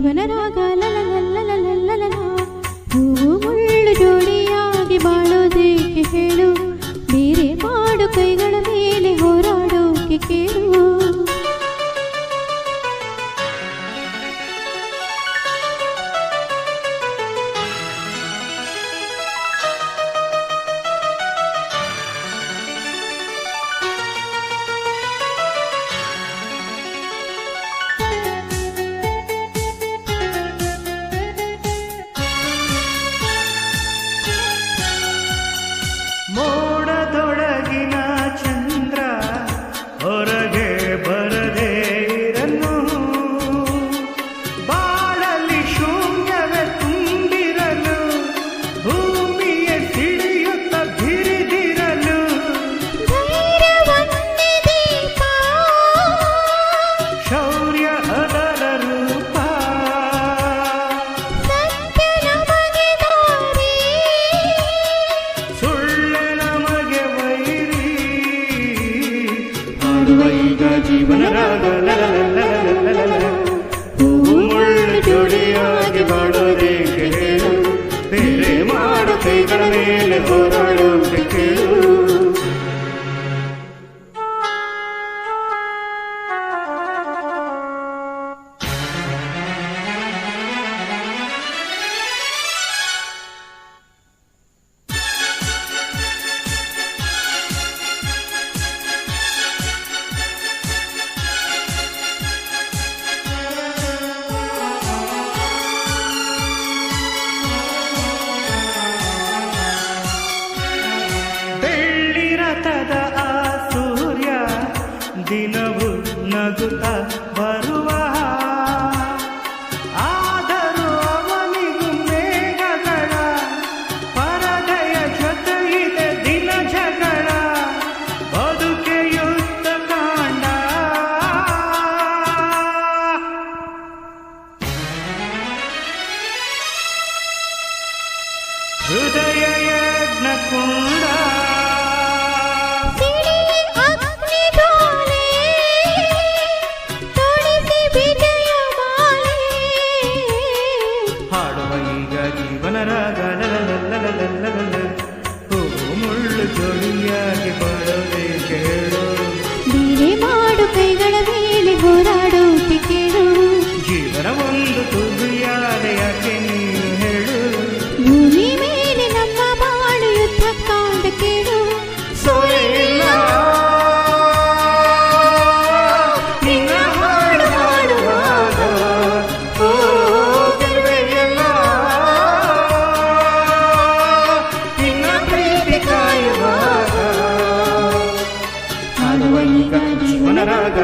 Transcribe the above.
ಜೀವನ ರಾಗ ಲಲಲಲಲಲಲಲ ಹೂವು ಮುಳ್ಳು ಜೋಡಿಯಾಗಿ ಬಾಳೋದೇಕೆ ಹೇಳು ಬೇರೆ ಮಾಡು ಕೈಗಳ ಮೇಲೆ ಹೋರಾಡೋಕೆ ಕೇಳು ಮೋಡದೊಳಗಿನ ಚಂದ್ರ ಹೊರಗೆ ಬರದೇ ಇರಲು ಬಾಳಲಿ ಶೂನ್ಯವೇ ತುಂಬಿರಲು ಭೂಮಿಯ ಸಿಡಿಯುತ್ತ ಬಿರಿದಿರಲು ಶೌರ್ಯ ಅದರ ರೂಪ ಈಗ ಜೀವನ ರಾಗ ಹೂವು ಮುಳ್ಳು ಜೋಡಿಯಾಗಿ ಬಾಳೋದೇಕೆ ಹೇಳು ಬೇರೆ ಮಾಡು ಕೈಗಳ ಮೇಲೆ ಹೋರಾಡೋಕೆ ಕೇಳು ರಥದ ಆ ಸೂರ್ಯ ದಿನವು ನಗುತ್ತ ಬರುವ ಆದರೂ ಅವನಿಗೂ ಮೇಘಗಳ ಪರದೆಯ ಜೊತೆ ಇದೆ ದಿನ ಜಗಳ ಬದುಕೆ ಯುದ್ಧ ಕಾಂಡ ಹೃದಯ ಯಜ್ಞ ಕುಂಡ ಜೀವನ ರಾಗ ಹೂವು ಮುಳ್ಳು ಜೋಡಿಯಾಗಿ ಬಾಳೋದೇಕೆ ಹೇಳು ಬೇರೆ ಮಾಡು ಕೈಗಳ ಮೇಲೆ ಹೋರಾಡೋಕೆ ಕೇಳು ಜೀವನ ಒಂದು ತುದಿಯಾದೆ ಯಾಕೆ ನೀನು ಹೇಳು ಭೂಮಿ ಮೇಲೆ ನಮ್ಮ ಬಾಳು ಯುದ್ಧ ಕಾಂಡ ಕೇಳು ಸೋಲಿಲ್ಲ ನಿನ್ನ ಹಾಡು ಹಾಡುವಾಗ ಜೀವನ ರಾಗ